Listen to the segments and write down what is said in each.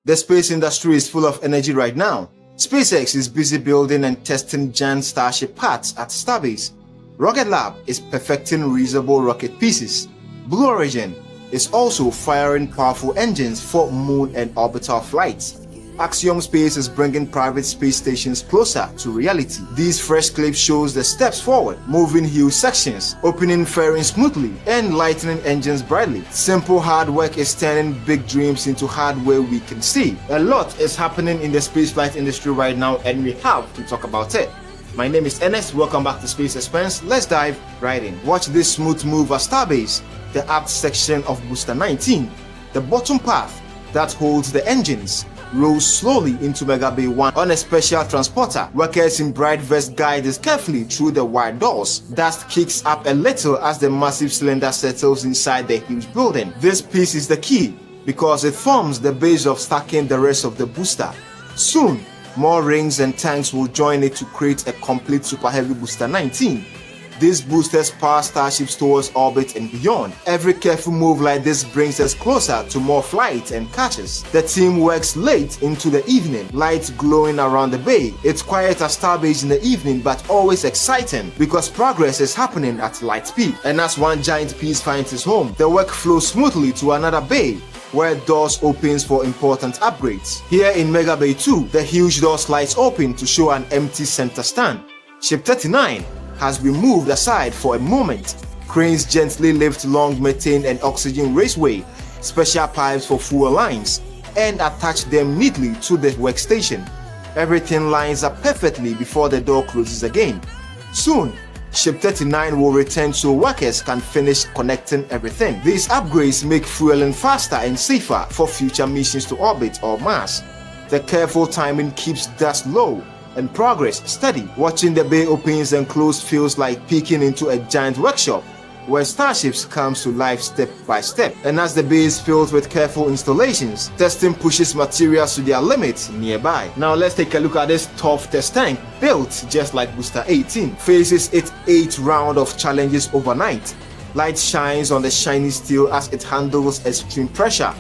The space industry is full of energy right now. SpaceX is busy building and testing giant Starship parts at Starbase. Rocket Lab is perfecting reusable rocket pieces. Blue Origin is also firing powerful engines for moon and orbital flights. Axiom Space is bringing private space stations closer to reality. These fresh clips shows the steps forward, moving huge sections, opening fairings smoothly, and lightening engines brightly. Simple hard work is turning big dreams into hardware we can see. A lot is happening in the spaceflight industry right now, and we have to talk about it. My name is Ernest, welcome back to Space Expense. Let's dive right in. Watch this smooth move at Starbase, the aft section of Booster 19. The bottom path that holds the engines rolls slowly into Mega Bay 1 on a special transporter. Workers in bright vests guide this carefully through the wide doors. Dust kicks up a little as the massive cylinder settles inside the huge building. This piece is the key because it forms the base of stacking the rest of the booster. Soon, more rings and tanks will join it to create a complete Super Heavy Booster 19. These boosters power starships towards orbit and beyond. Every careful move like this brings us closer to more flights and catches. The team works late into the evening, lights glowing around the bay. It's quiet at Starbase in the evening, but always exciting because progress is happening at light speed. And as one giant piece finds its home, the work flows smoothly to another bay, where doors opens for important upgrades. Here in Mega Bay 2, the huge door slides open to show an empty center stand. Ship 39 has been moved aside for a moment. Cranes gently lift long methane and oxygen raceway, special pipes for fuel lines, and attach them neatly to the workstation. Everything lines up perfectly before the door closes again. Soon, Ship 39 will return so workers can finish connecting everything. These upgrades make fueling faster and safer for future missions to orbit or Mars. The careful timing keeps dust low and progress steady. Watching the bay opens and close feels like peeking into a giant workshop where starships comes to life step by step. And as the bay is filled with careful installations, testing pushes materials to their limits nearby. Now let's take a look at this tough test tank built just like Booster 18. Faces its 8th round of challenges overnight. Light shines on the shiny steel as it handles extreme pressure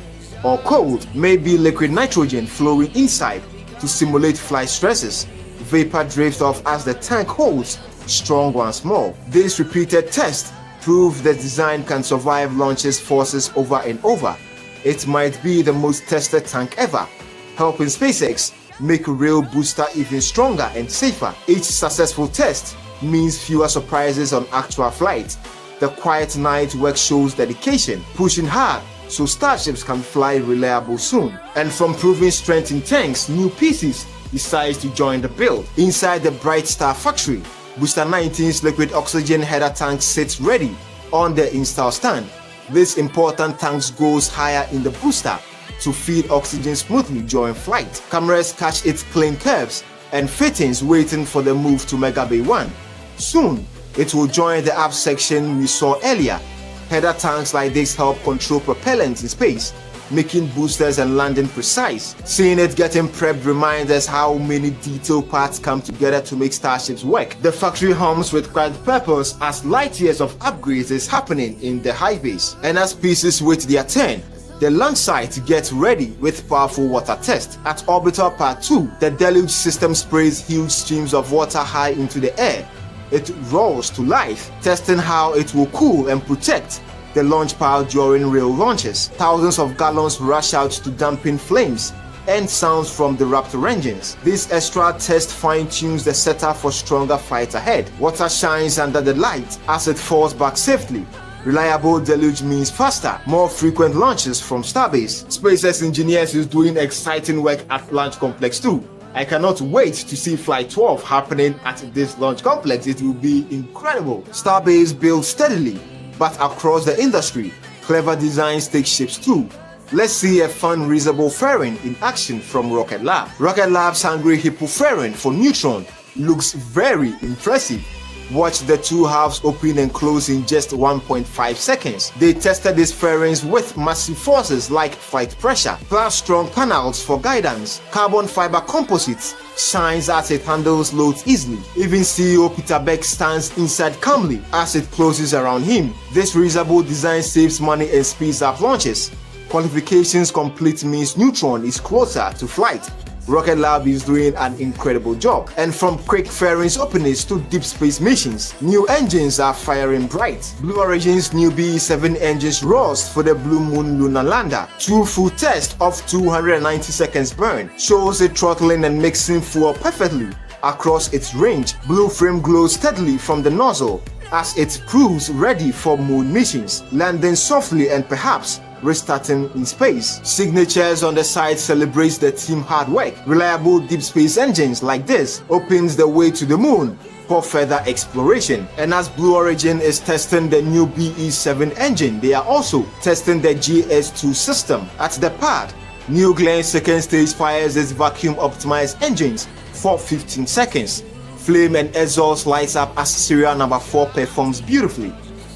or cold, maybe liquid nitrogen flowing inside to simulate flight stresses. Vapor drifts off as the tank holds strong once more. This repeated test proves the design can survive launches forces over and over. It might be the most tested tank ever, helping SpaceX make a real booster even stronger and safer. Each successful test means fewer surprises on actual flight. The quiet night work shows dedication, pushing hard so starships can fly reliable soon. And from proving strength in tanks, new pieces decides to join the build. Inside the Bright Star factory, Booster 19's liquid oxygen header tank sits ready on the install stand. This important tank goes higher in the booster to feed oxygen smoothly during flight. Cameras catch its clean curves and fittings waiting for the move to Mega Bay 1. Soon, it will join the aft section we saw earlier. Header tanks like this help control propellant in space, making boosters and landing precise. Seeing it getting prepped reminds us how many detailed parts come together to make starships work. The factory hums with quiet purpose as light years of upgrades is happening in the high base. And as pieces wait their turn, the launch site gets ready with powerful water test. At Orbital Part 2, the deluge system sprays huge streams of water high into the air. It roars to life, testing how it will cool and protect the launch pile during real launches. Thousands of gallons rush out to dampen flames and sounds from the Raptor engines. This extra test fine-tunes the setup for stronger fight ahead. Water shines under the light as it falls back safely. Reliable deluge means faster, more frequent launches from Starbase. SpaceX engineers is doing exciting work at Launch Complex 2. I cannot wait to see Flight 12 happening at this launch complex. It will be incredible. Starbase builds steadily, but across the industry, clever designs take shapes too. Let's see a fun reusable fairing in action from Rocket Lab. Rocket Lab's hungry Hippo fairing for Neutron looks very impressive. Watch the two halves open and close in just 1.5 seconds. They tested these fairings with massive forces like flight pressure, plus strong panels for guidance. Carbon fiber composites shines as it handles loads easily. Even CEO Peter Beck stands inside calmly as it closes around him. This reusable design saves money and speeds up launches. Qualifications complete means Neutron is closer to flight. Rocket Lab is doing an incredible job. And from quick fairings openings to deep space missions, new engines are firing bright. Blue Origin's new BE-7 engines rust for the Blue Moon lunar lander. Two full tests of 290 seconds burn shows it throttling and mixing fuel perfectly. Across its range, blue frame glows steadily from the nozzle as it proves ready for moon missions, landing softly and perhaps restarting in space. Signatures on the side celebrates the team hard work. Reliable deep space engines like this opens the way to the moon for further exploration. And as Blue Origin is testing the new BE-7 engine, they are also testing the GS2 system. At the pad, New Glenn's second stage fires its vacuum optimized engines for 15 seconds. Flame and exhaust lights up as serial number 4 performs beautifully.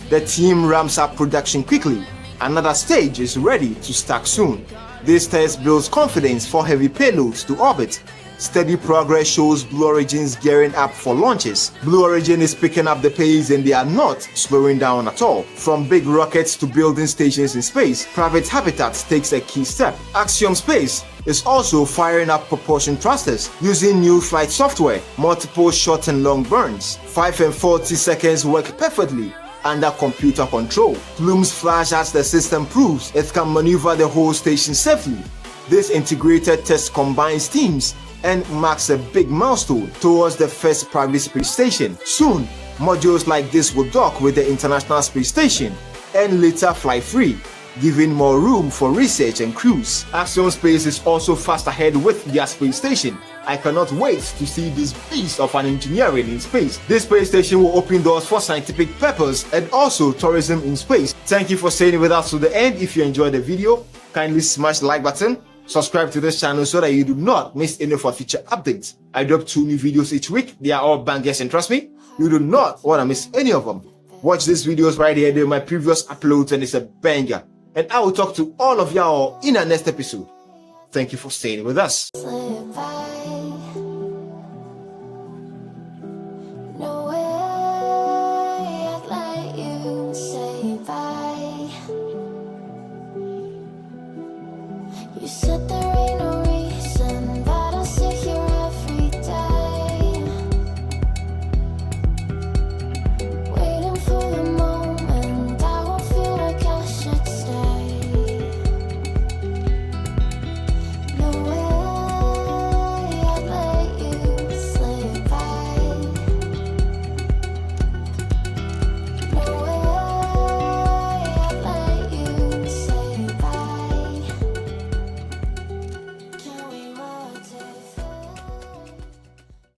The team ramps up production quickly. Another stage is ready to start soon. This test builds confidence for heavy payloads to orbit. Steady progress shows Blue Origin's gearing up for launches. Blue Origin is picking up the pace and they are not slowing down at all. From big rockets to building stations in space, private habitats takes a key step. Axiom Space is also firing up propulsion thrusters using new flight software. Multiple short and long burns. 5 and 40 seconds work perfectly under computer control. Plumes flash as the system proves it can maneuver the whole station safely. This integrated test combines teams and marks a big milestone towards the first private space station. Soon, modules like this will dock with the International Space Station and later fly free, giving more room for research and crews. Axiom Space is also fast ahead with their space station. I cannot wait to see this beast of an engineering in space. This space station will open doors for scientific purpose and also tourism in space. Thank you for staying with us to the end. If you enjoyed the video, kindly smash the like button, subscribe to this channel so that you do not miss any of our future updates. I drop 2 new videos each week. They are all bangers and trust me, you do not want to miss any of them. Watch these videos right here. They're my previous uploads and it's a banger. And I will talk to all of y'all in our next episode. Thank you for staying with us.